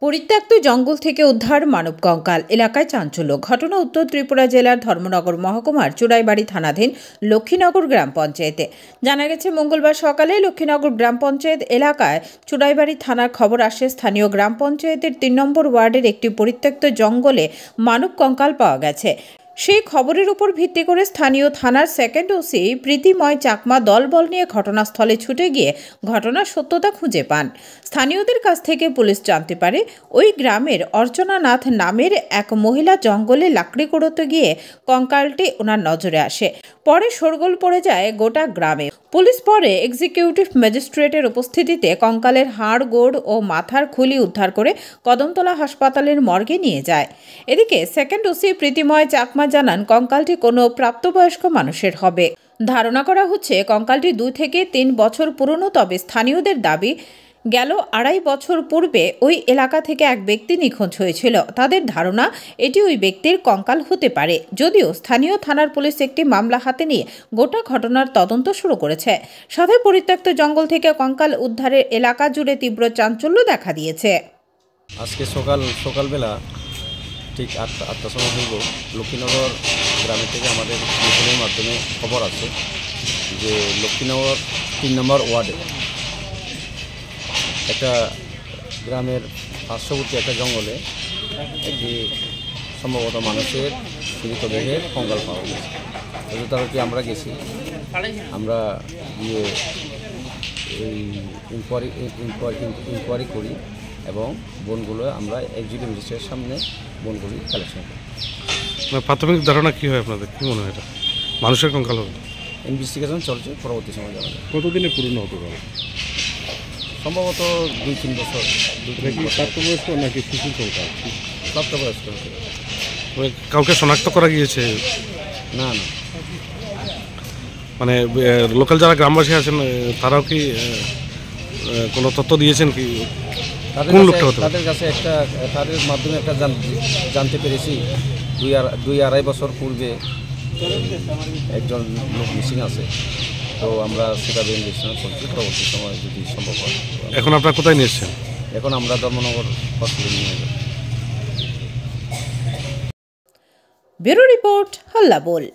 পরিত্যক্ত জঙ্গল থেকে উদ্ধার মানব কঙ্কাল, এলাকায় চাঞ্চল্য। ঘটনা উত্তর ত্রিপুরা জেলার ধর্মনগর মহকুমার চুড়াইবাড়ি থানাধীন লক্ষ্মীনগর গ্রাম পঞ্চায়েতে। জানা গেছে, মঙ্গলবার সকালে লক্ষ্মীনগর গ্রাম পঞ্চায়েত এলাকায় চুড়াইবাড়ি থানার খবর আসে স্থানীয় গ্রাম পঞ্চায়েতের ৩ নম্বর ওয়ার্ডের একটি পরিত্যক্ত জঙ্গলে মানব কঙ্কাল পাওয়া গেছে। সেই খবরের উপর ভিত্তি করে স্থানীয় থানার সেকেন্ড ওসি প্রীতিময় চাকমা দলবল নিয়ে ঘটনাস্থলে ছুটে গিয়ে ঘটনার সত্যতা খুঁজে পান। স্থানীয়দের কাছ থেকে পুলিশ জানতে পারে, ওই গ্রামের অর্চনা নাথ নামের এক মহিলা জঙ্গলে লাকড়ি কুড়োতে গিয়ে কঙ্কালটি ওনার নজরে আসে। পরে শোরগোল পড়ে যায় গোটা গ্রামে। পুলিশ পরে এক্সিকিউটিভ ম্যাজিস্ট্রেটের উপস্থিতিতে কঙ্কালের হাড়, গোড় ও মাথার খুলি উদ্ধার করে কদমতলা হাসপাতালের মর্গে নিয়ে যায়। এদিকে সেকেন্ড ওসি প্রীতিময় চাকমা জানান, কঙ্কালটি কোনো প্রাপ্তবয়স্ক মানুষের হবে। ধারণা করা হচ্ছে কঙ্কালটি 2 থেকে 3 বছর পুরনো। তবে স্থানীয়দের দাবি, গেল 2.5 বছর পূর্বে ওই এলাকা থেকে এক ব্যক্তি নিখোঁজ হয়েছিল। তাদের ধারণা এটি ওই ব্যক্তির কঙ্কাল হতে পারে। যদিও স্থানীয় থানার পুলিশ একটি মামলা হাতে নিয়ে গোটা ঘটনার তদন্ত শুরু করেছে। সাথে পরিত্যক্ত জঙ্গল থেকে কঙ্কাল উদ্ধারের এলাকা জুড়ে তীব্র চাঞ্চল্য দেখা দিয়েছে। আজকে সকালবেলা ঠিক 8টার সময় হইব, লক্ষ্মীনগর গ্রামের থেকে আমাদের টেলিফোনের মাধ্যমে খবর আছে যে লক্ষ্মীনগর 3 নম্বর ওয়ার্ডে একটা গ্রামের পার্শ্ববর্তী একটা জঙ্গলে একটি সম্ভবত মানুষের মৃতদেহের কঙ্কাল পাওয়া গেছে। তদারকি আমরা গেছি, আমরা গিয়ে এই ইনকোয়ারি করি এবং বনগুলো আমরা এক্সিকিউটিভ ম্যাজিস্ট্রেটের সামনে বনগুলি কালেকশন করি। প্রাথমিক ধারণা কী হয় আপনাদের, কী মনে হয় এটা মানুষের কঙ্কাল হবে? ইনভেস্টিগেশন চলছে, পরবর্তী সময় জানা যাবে। কতদিনে পুরনো হতে পারে? সম্ভবত 2-3 বছর। প্রাপ্তবয়স্ক নাকি শিশু কঙ্কাল? প্রাপ্তবয়স্ক। কাউকে শনাক্ত করা গিয়েছে? না। মানে লোকাল যারা গ্রামবাসী আছেন তারাও কি কোনো তথ্য দিয়েছেন কি কোন লোকটা হতে? তাদের মাধ্যমে একটা জানতে পেরেছি 2-2.5 বছর পূর্বে একজন লোক মিসিং আছে। তো আমরা সেটা ইনভেস্টিগেশন করছি, পরবর্তী সময় যদি সম্ভব হয়। এখন আপনারা কোথায় নিয়ে এসছেন? এখন আমরা ধর্মনগর হসপিটালে নিয়ে যাব। ব্যুরো রিপোর্ট, হাল্লা বল।